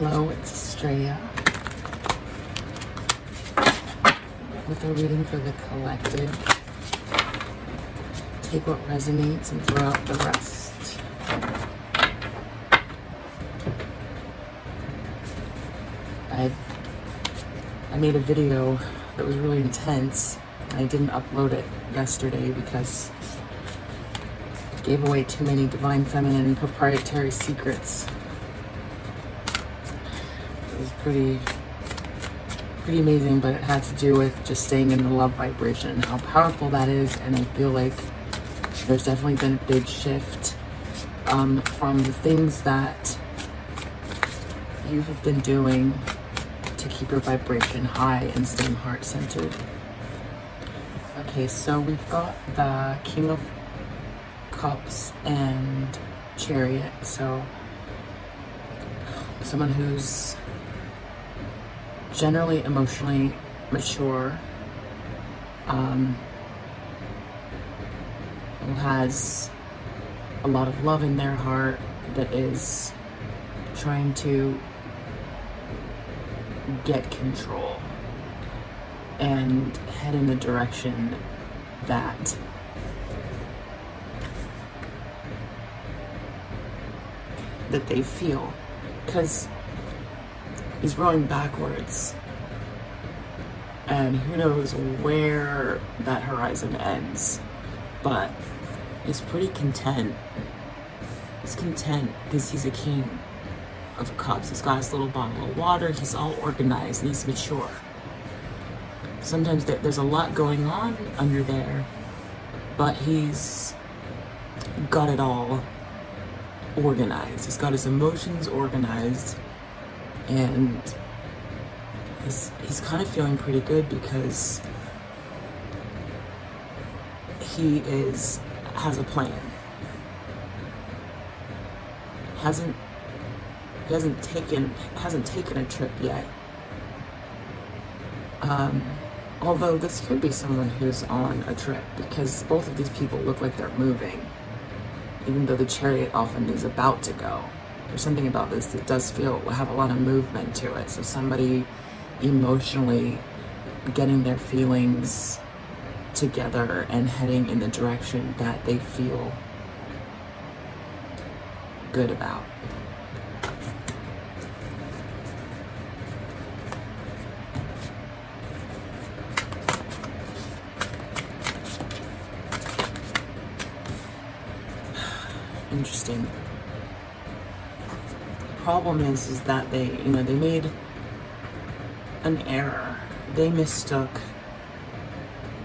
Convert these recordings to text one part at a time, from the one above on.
Hello, it's Estrella with a reading for the collective. Take what resonates and throw out the rest. I made a video that was really intense. I didn't upload it yesterday because it gave away too many divine feminine proprietary secrets. It was pretty amazing, but it had to do with just staying in the love vibration and how powerful that is. And I feel like there's definitely been a big shift from the things that you have been doing to keep your vibration high and staying heart-centered. Okay, so we've got the King of Cups and Chariot. So someone who's generally emotionally mature, who has a lot of love in their heart, that is trying to get control and head in the direction that they feel, because he's rolling backwards and who knows where that horizon ends, but he's pretty content. He's content because he's a king of cups. He's got his little bottle of water. He's all organized and he's mature. Sometimes there's a lot going on under there, but he's got it all organized. He's got his emotions organized, and he's kind of feeling pretty good because he has a plan. Hasn't taken a trip yet. Although this could be someone who's on a trip, because both of these people look like they're moving, even though the Chariot often is about to go. There's something about this that does have a lot of movement to it. So somebody emotionally getting their feelings together and heading in the direction that they feel good about. Interesting. The problem is that they made an error. They mistook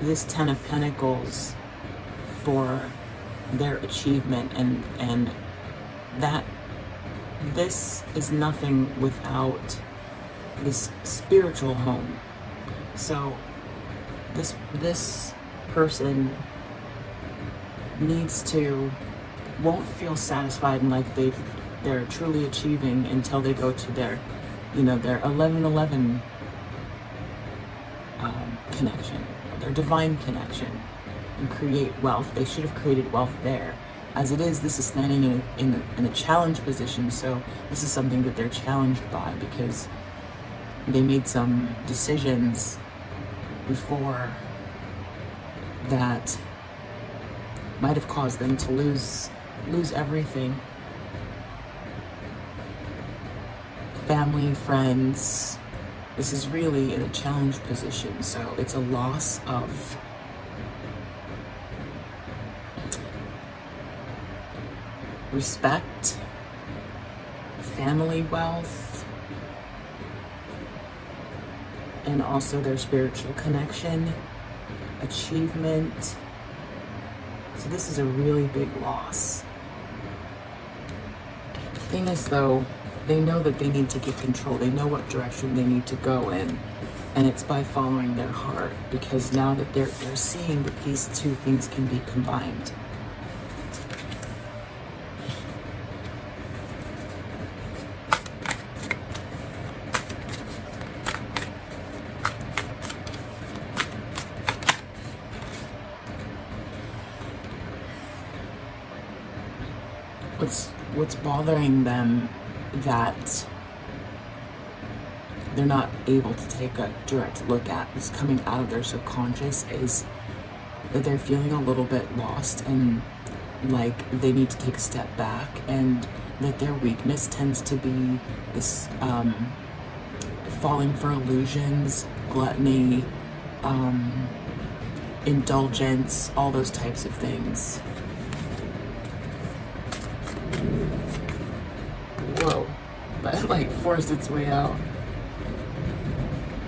this Ten of Pentacles for their achievement, and that this is nothing without this spiritual home. So this person won't feel satisfied and like they're truly achieving until they go to their 1111 connection, their divine connection, and create wealth. They should have created wealth there. As it is, this is standing in a challenge position, so this is something that they're challenged by because they made some decisions before that might have caused them to lose everything. Family, friends. This is really in a challenge position, so it's a loss of respect, family wealth, and also their spiritual connection, achievement. So this is a really big loss. The thing is, though, they know that they need to get control. They know what direction they need to go in, and it's by following their heart, because now that they're seeing that these two things can be combined. What's bothering them that they're not able to take a direct look at, what's coming out of their subconscious is that they're feeling a little bit lost and like they need to take a step back, and that their weakness tends to be this falling for illusions, gluttony, indulgence, all those types of things. Whoa, that like forced its way out.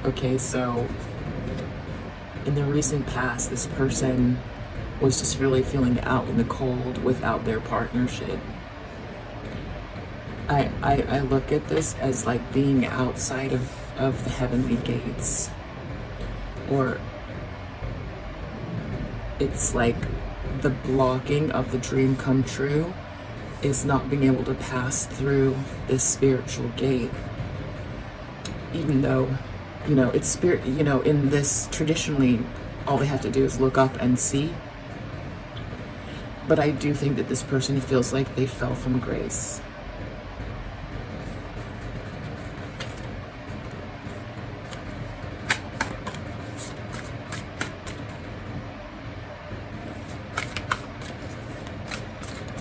Okay, so in the recent past, this person was just really feeling out in the cold without their partnership. I look at this as like being outside of the heavenly gates, or it's like the blocking of the dream come true is not being able to pass through this spiritual gate, even though, you know, it's spirit, you know, in this traditionally, all they have to do is look up and see. But I do think that this person feels like they fell from grace.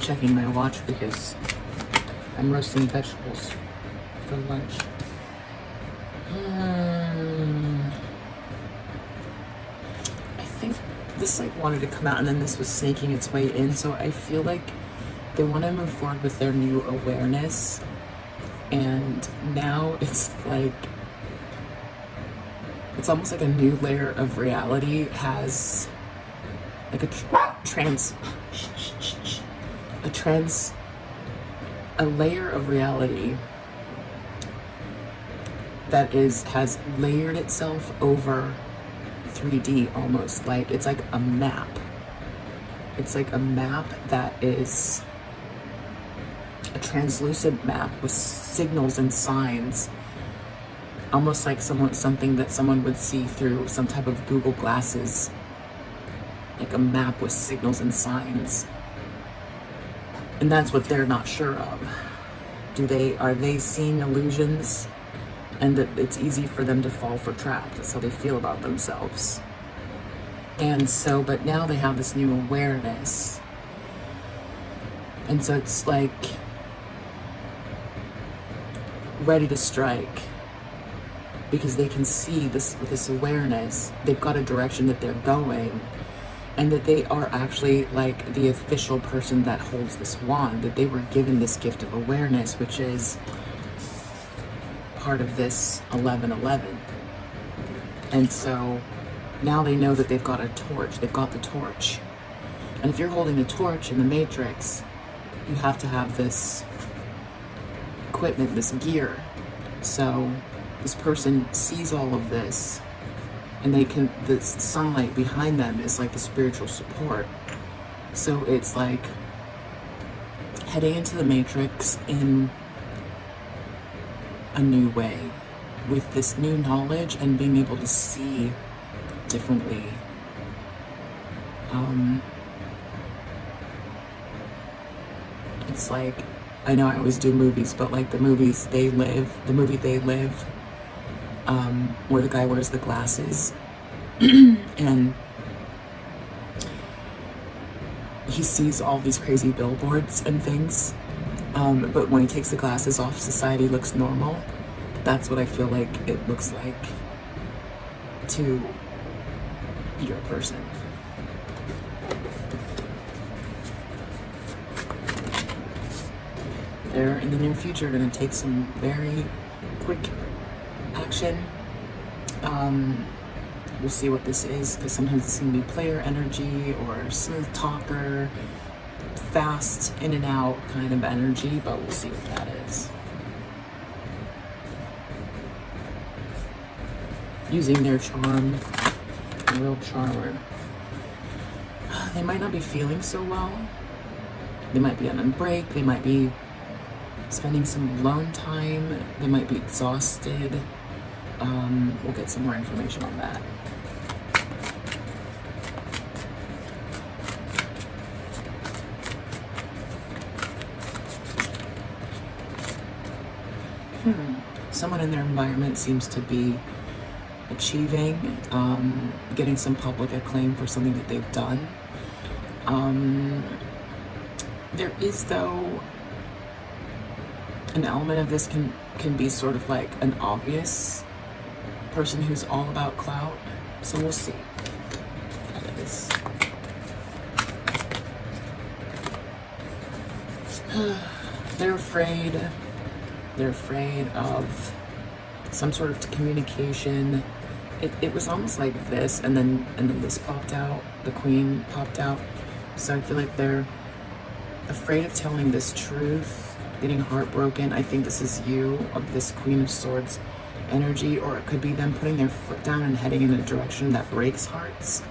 Checking my watch because I'm roasting vegetables for lunch. I think this like wanted to come out and then this was snaking its way in, so I feel like they want to move forward with their new awareness, and now it's like it's almost like a new layer of reality has like a layer of reality that has layered itself over 3D almost. Like it's like a map. It's like a map that is a translucent map with signals and signs, almost like something that someone would see through some type of Google glasses, like a map with signals and signs. And that's what they're not sure of. Are they seeing illusions? And that it's easy for them to fall for traps. That's how they feel about themselves. And so, but now they have this new awareness. And so it's like ready to strike, because they can see this with this awareness. They've got a direction that they're going, and that they are actually like the official person that holds this wand, that they were given this gift of awareness, which is part of this 1111. And so now they know that they've got a torch. They've got the torch. And if you're holding a torch in the Matrix, you have to have this equipment, this gear. So this person sees all of this, and the sunlight behind them is like the spiritual support. So it's like heading into the Matrix in a new way, with this new knowledge and being able to see differently. It's like, I know I always do movies, but like the movie They Live, where the guy wears the glasses and he sees all these crazy billboards and things, but when he takes the glasses off, society looks normal. That's what I feel like it looks like to your person. They're in the near future going to take some very quick action. We'll see what this is, because sometimes it's going to be player energy or smooth talker, fast in and out kind of energy, but we'll see what that is. Using their charm, a real charmer. They might not be feeling so well. They might be on a break. They might be spending some alone time. They might be exhausted. We'll get some more information on that. someone in their environment seems to be achieving, getting some public acclaim for something that they've done. There is, though, an element of this can be sort of like an obvious person who's all about clout. So we'll see. That is. They're afraid. They're afraid of some sort of communication. It was almost like this, and then this popped out. The Queen popped out. So I feel like they're afraid of telling this truth, getting heartbroken. I think this is you, of this Queen of Swords energy, or it could be them putting their foot down and heading in a direction that breaks hearts.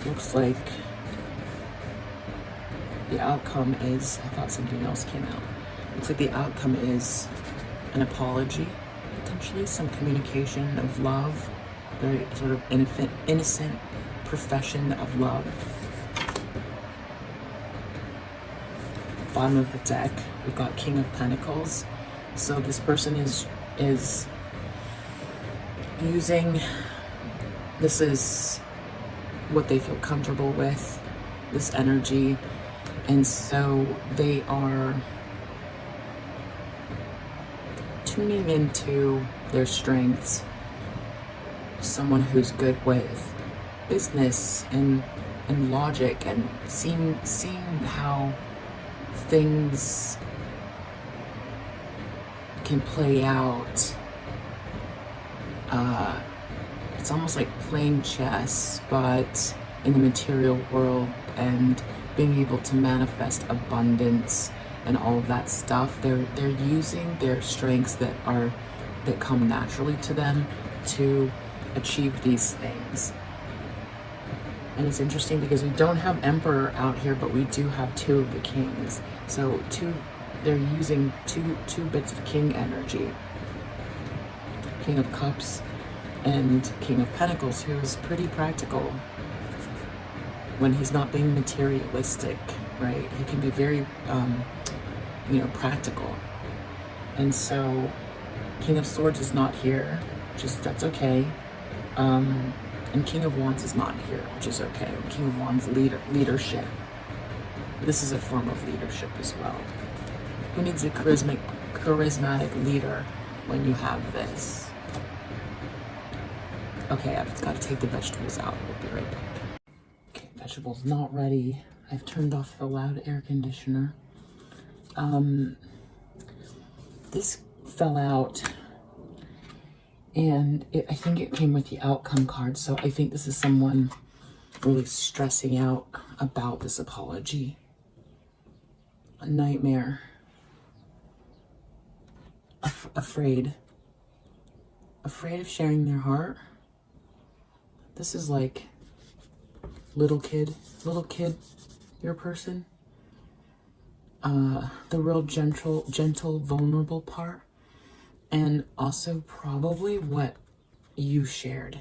Looks like the outcome is, I thought something else came out. Looks like the outcome is an apology, potentially some communication of love, very sort of innocent profession of love. Bottom of the deck, we've got King of Pentacles. So this person is using, this is what they feel comfortable with, this energy, and so they are tuning into their strengths. Someone who's good with business and logic, and seeing how things can play out. It's almost like playing chess, but in the material world, and being able to manifest abundance and all of that stuff. They're using their strengths that come naturally to them to achieve these things. And it's interesting because we don't have Emperor out here, but we do have two of the Kings. So they're using two bits of King energy. King of Cups and King of Pentacles, who's pretty practical when he's not being materialistic, right? He can be very, practical. And so King of Swords is not here, that's okay. And King of Wands is not here, which is okay. King of Wands, leadership. This is a form of leadership as well. Who needs a charismatic leader when you have this? Okay, I've got to take the vegetables out. We'll be right back. Okay, vegetables not ready. I've turned off the loud air conditioner. This fell out, and I think it came with the outcome card. So I think this is someone really stressing out about this apology. A nightmare. Afraid of sharing their heart. This is like little kid, your person. The real gentle, vulnerable part. And also probably what you shared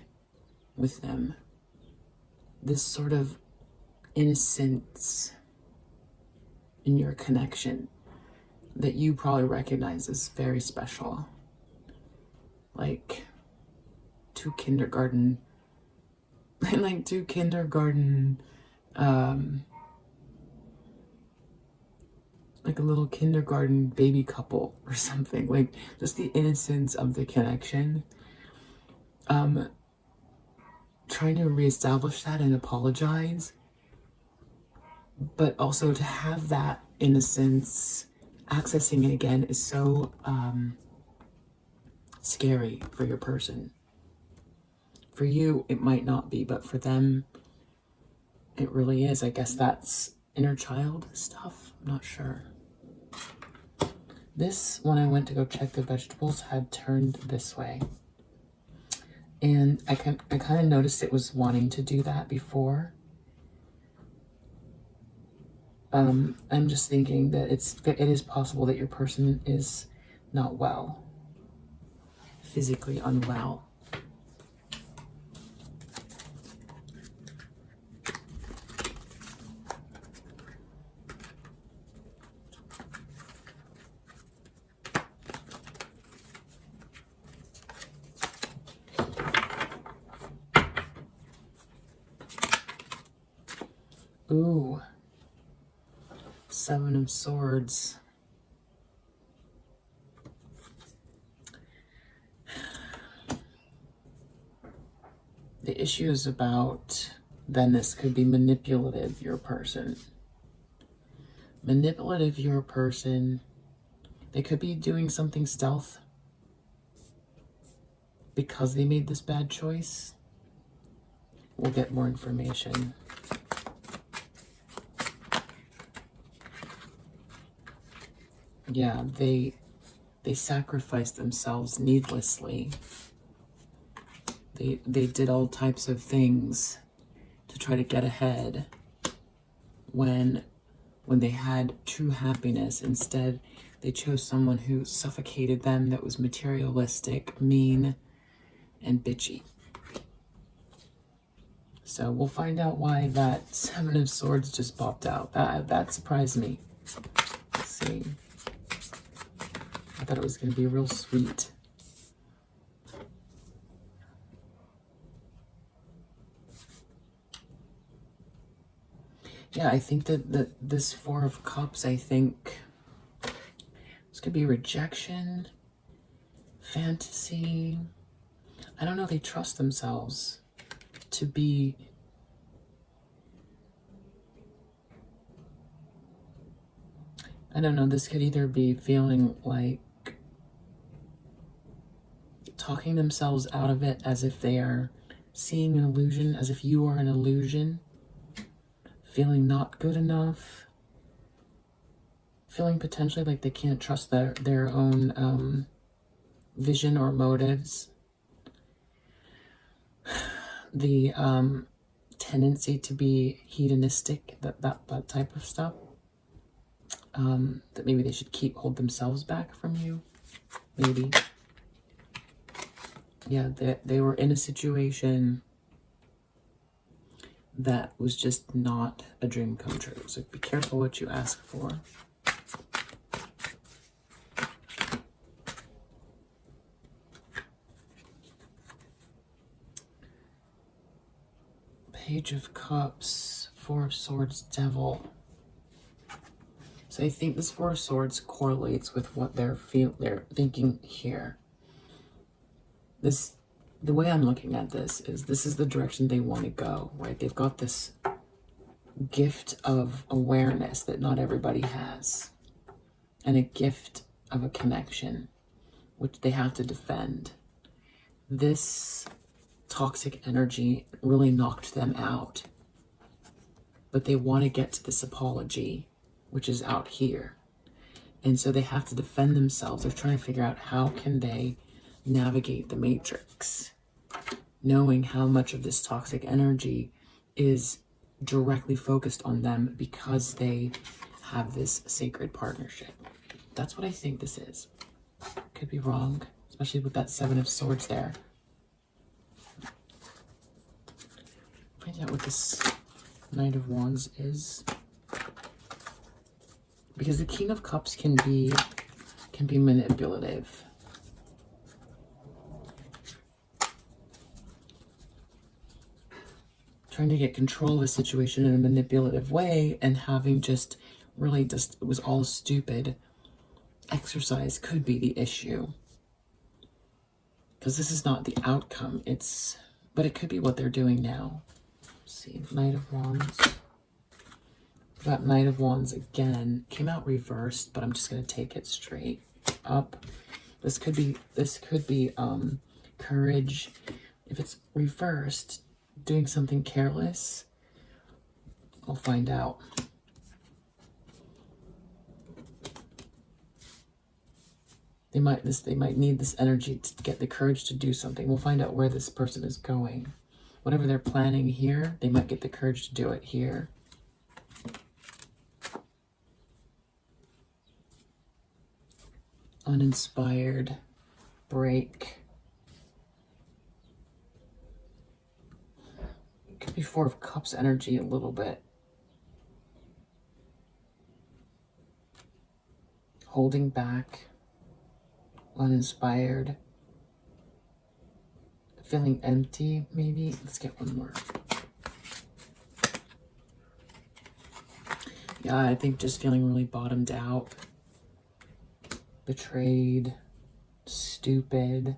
with them. This sort of innocence in your connection that you probably recognize as very special. Like two kindergarten, like a little kindergarten baby couple or something. Like just the innocence of the connection. Trying to reestablish that and apologize, but also to have that innocence, accessing it again is so scary for your person. For you, it might not be, but for them, it really is. I guess that's inner child stuff. I'm not sure. This, when I went to go check the vegetables, had turned this way. And I kind of noticed it was wanting to do that before. I'm just thinking that it is possible that your person is not well, physically unwell. Ooh. Seven of Swords. The issue is about, then this could be manipulative, your person. Manipulative, your person. They could be doing something stealth because they made this bad choice. We'll get more information. Yeah, they sacrificed themselves needlessly. They did all types of things to try to get ahead when they had true happiness. Instead, they chose someone who suffocated them, that was materialistic, mean, and bitchy. So we'll find out why that Seven of Swords just popped out. That surprised me. Let's see. I thought it was going to be real sweet. Yeah, I think that this Four of Cups, I think this could be rejection, fantasy. I don't know, they trust themselves to be, I don't know, this could either be feeling like talking themselves out of it as if they are seeing an illusion, as if you are an illusion, feeling not good enough, feeling potentially like they can't trust their own vision or motives. The tendency to be hedonistic, that type of stuff. That maybe they should hold themselves back from you. Maybe. Yeah, they were in a situation that was just not a dream come true. So be careful what you ask for. Page of Cups, Four of Swords, Devil. So I think this Four of Swords correlates with what they're thinking here. The way I'm looking at this is the direction they want to go, right? They've got this gift of awareness that not everybody has, and a gift of a connection, which they have to defend. This toxic energy really knocked them out, but they want to get to this apology, which is out here. And so they have to defend themselves. They're trying to figure out how can they navigate the matrix, knowing how much of this toxic energy is directly focused on them because they have this sacred partnership. That's what I think this is. Could be wrong, especially with that Seven of Swords there. Find out what this Knight of Wands is. Because the King of Cups can be manipulative. Trying to get control of the situation in a manipulative way, and having it was all stupid exercise could be the issue. Because this is not the outcome, but it could be what they're doing now. Let's see, Knight of Wands. That Knight of Wands again came out reversed, but I'm just going to take it straight up. This could be courage. If it's reversed, doing something careless, we'll find out. They might need this energy to get the courage to do something. We'll find out where this person is going. Whatever they're planning here, they might get the courage to do it here. Uninspired, break. Could be Four of Cups energy a little bit. Holding back, uninspired, feeling empty maybe. Let's get one more. Yeah, I think just feeling really bottomed out, betrayed, stupid.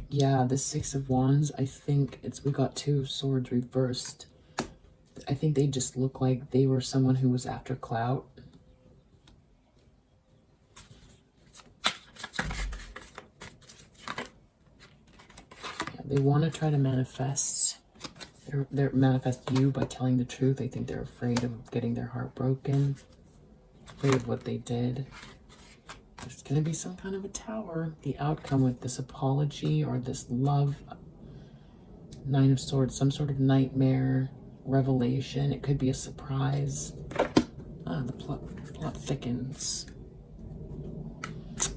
Yeah, the Six of Wands, I think we got Two of Swords reversed. I think they just look like they were someone who was after clout. Yeah, they want to try to manifest. They're manifest you by telling the truth. I think they're afraid of getting their heart broken. Afraid of what they did. There's going to be some kind of a tower. The outcome with this apology or this love. Nine of Swords, some sort of nightmare, revelation. It could be a surprise. The plot thickens.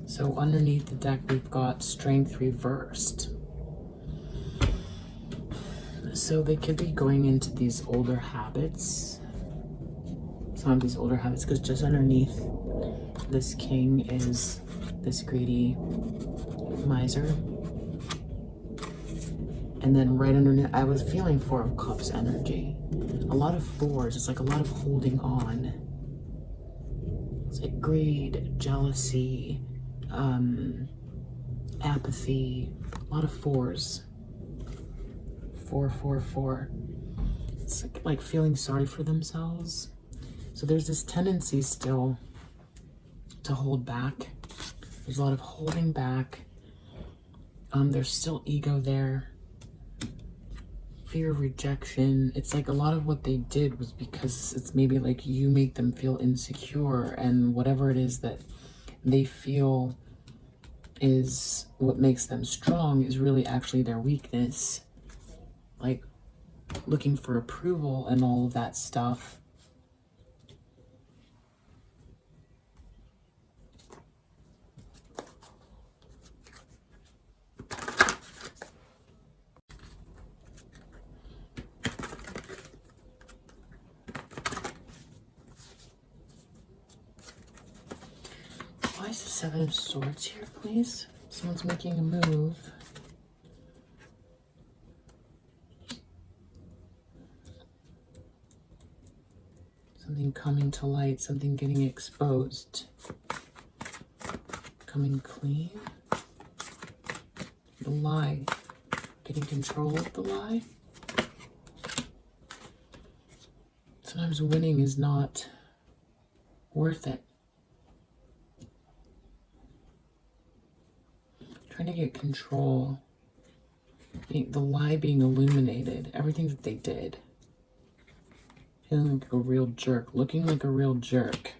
So underneath the deck, we've got Strength reversed. So they could be going into these older habits. Some of these older habits, because just underneath this King is this greedy miser. And then right underneath, I was feeling Four of Cups energy. A lot of fours. It's like a lot of holding on. It's like greed, jealousy, apathy. A lot of fours. 4, 4, 4. It's like feeling sorry for themselves. So there's this tendency still to hold back. There's a lot of holding back. There's still ego there. Fear of rejection. It's like a lot of what they did was because it's maybe like you make them feel insecure, and whatever it is that they feel is what makes them strong is really actually their weakness. Like looking for approval and all of that stuff. Why is the Seven of Swords here, please? Someone's making a move. Something coming to light, something getting exposed. Coming clean. The lie. Getting control of the lie. Sometimes winning is not worth it. Trying to get control. The lie being illuminated. Everything that they did. Feeling like a real jerk. Looking like a real jerk.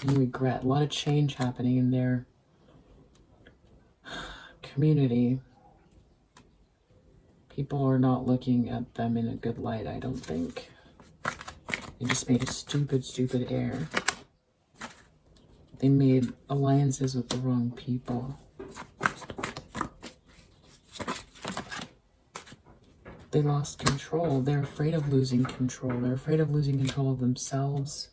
And regret. A lot of change happening in their community. People are not looking at them in a good light, I don't think. They just made a stupid, stupid error. They made alliances with the wrong people. They lost control. They're afraid of losing control. They're afraid of losing control of themselves.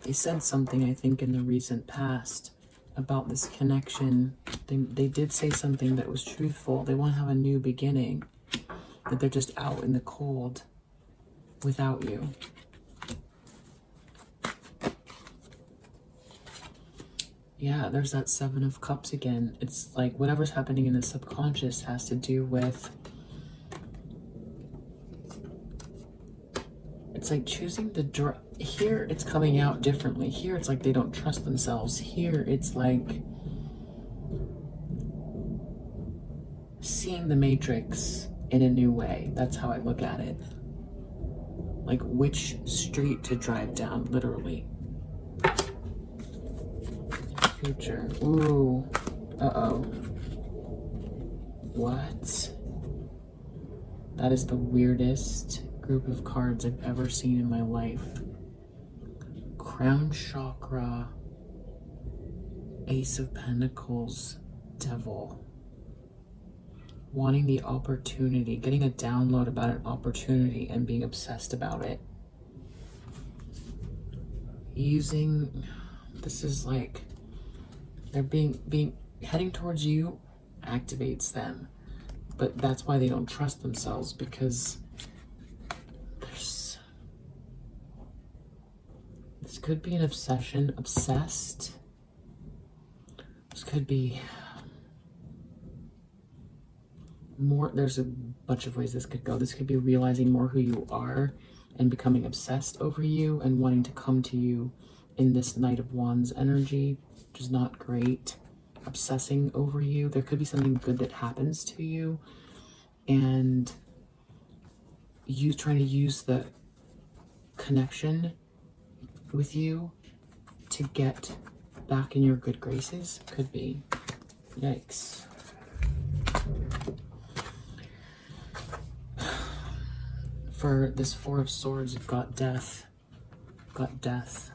They said something, I think, in the recent past about this connection. They did say something that was truthful. They want to have a new beginning. That they're just out in the cold without you. Yeah, there's that Seven of Cups again. It's like whatever's happening in the subconscious has to do with... It's like choosing the... Here, it's coming out differently. Here, it's like they don't trust themselves. Here, it's like seeing the Matrix in a new way. That's how I look at it. Like which street to drive down, literally. Future. Ooh. Uh-oh. What? That is the weirdest group of cards I've ever seen in my life. Crown Chakra. Ace of Pentacles. Devil. wanting the opportunity, getting a download about an opportunity and being obsessed about it. Using, this is like, they're being heading towards you activates them. But that's why they don't trust themselves, because this could be an obsession, obsessed. This could be more, there's a bunch of ways this could go. This could be realizing more who you are and becoming obsessed over you and wanting to come to you in this Knight of Wands energy, which is not great. Obsessing over you. There could be something good that happens to you, and you trying to use the connection with you to get back in your good graces. Could be. Yikes. For this Four of Swords, you've got death. Got death.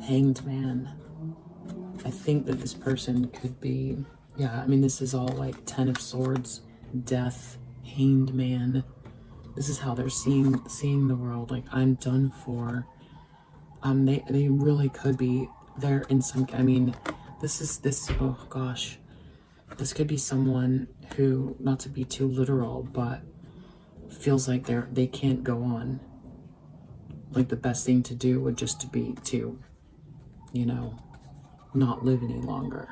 Hanged Man. I think that this person could be, yeah, I mean, this is all like 10 of Swords, death, hanged man. This is how they're seeing the world. Like, I'm done for. They really could be. They're in some, I mean, oh gosh. This could be someone who, not to be too literal, but feels like they can't go on. Like, the best thing to do would just to be to, you know, not live any longer.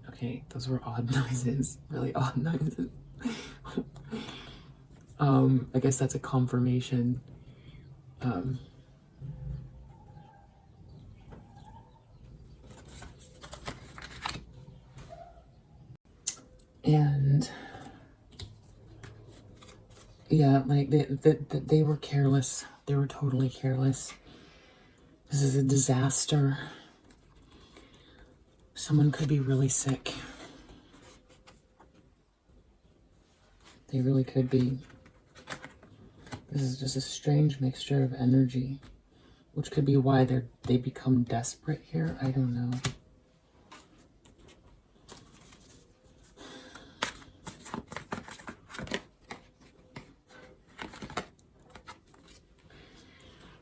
Okay, those were odd noises, really odd noises. I guess that's a confirmation. And yeah, like they were careless. They were totally careless. This is a disaster. Someone could be really sick. They really could be. This is just a strange mixture of energy, which could be why they become desperate here. I don't know.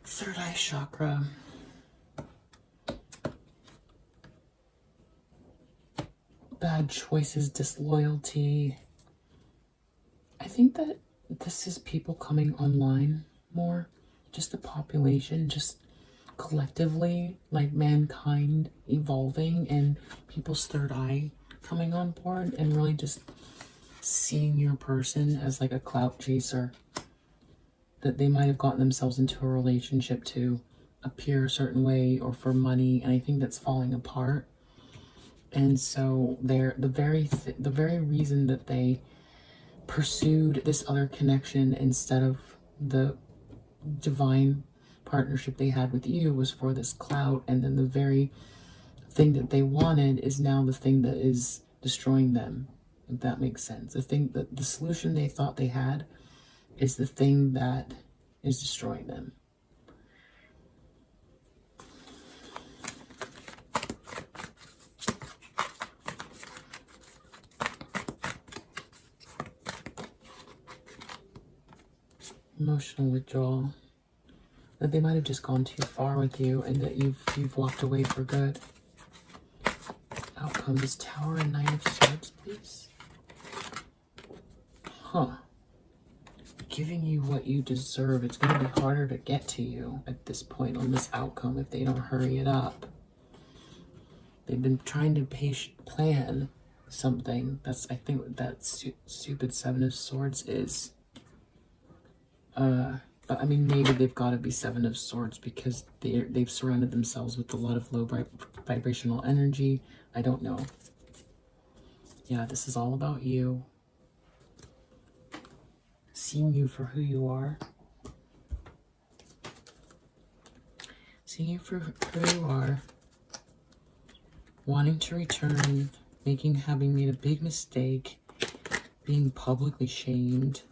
Third eye chakra. Bad choices, disloyalty. I think that this is people coming online more. Just the population, just collectively, like mankind evolving and people's third eye coming on board and really just seeing your person as like a clout chaser. That they might have gotten themselves into a relationship to appear a certain way or for money, and I think that's falling apart. And so they're the very reason that they pursued this other connection instead of the divine partnership they had with you was for this clout, and then the very thing that they wanted is now the thing that is destroying them, if that makes sense. The thing that the solution they thought they had is the thing that is destroying them. Emotional withdrawal. That they might have just gone too far with you and that you've walked away for good. Outcome is Tower and Knight of Swords, please. Huh. Giving you what you deserve. It's going to be harder to get to you at this point on this outcome if they don't hurry it up. They've been trying to plan something. I think what that stupid Seven of Swords is. But I mean, maybe they've got to be Seven of Swords because they've surrounded themselves with a lot of low vibrational energy. I don't know. Yeah, this is all about you. Seeing you for who you are. Seeing you for who you are. Wanting to return. Having made a big mistake. Being publicly shamed.